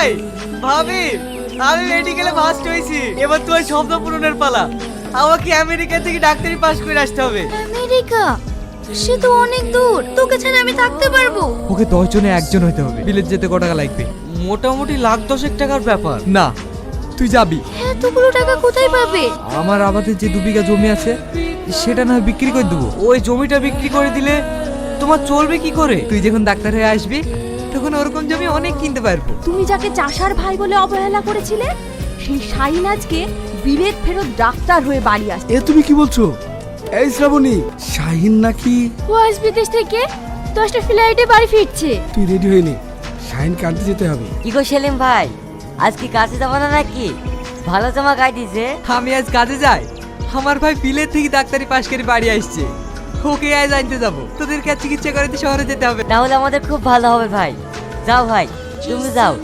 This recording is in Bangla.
ভাই, ভাবি, আমি মেডিকেলে ফার্স্ট হয়েছি। এবার তো ওই স্বপ্ন পূরণের পালা। আমাকে আমেরিকা থেকে ডাক্তারি পাস করে আসতে হবে। আমেরিকা? সে তো অনেক দূর, তোকে ছাড়া আমি থাকতে পারবো? ওকে 10 জনে একজন হতে হবে। বিলেত যেতে কত টাকা লাগবে? মোটামুটি লাখ 10 টাকার ব্যাপার। না, তুই যাবি। এতগুলো টাকা কোথায় পাবে? আমার আবাদের যে 2 বিঘা জমি আছে সেটা না হয় বিক্রি করে দেবো। ওই জমিটা বিক্রি করে দিলে তোমার চলবে কি করে? তুই যখন ডাক্তার হয়ে আসবি তখন ওরকম জমি অনেক কিনতে পারবো। তুমি যাকে চাষার ভাই বলে অবহেলা করেছিলে, সেই শাহিন আজকে বিলেত ফেরত ডাক্তার হয়ে বাড়ি আসছে। এ তুমি কি বলছো? এই শ্রাবণী, শাহিন নাকি? ও আজ বিদেশ থেকে 10টা ফ্লাইটে বাড়ি ফিরছে। তুই রেডি হয়ে নে, শাহিনকে আনতে যেতে হবে। কি গো সেলিম ভাই, আজ কি কাছে যাবো না নাকি? ভালো জামা গায়ে দিছে। আমি আজ কাজে যাই। আমার ভাই বিলেত থেকে ডাক্তারি পাশ করে বাড়ি আসছে। ওকে আজ আনতে যাবো। তোদেরকে আর চিকিৎসা করাতে শহরে যেতে হবে। তাহলে আমাদের খুব ভালো হবে ভাই। যাও ভাই, তুমি যাও।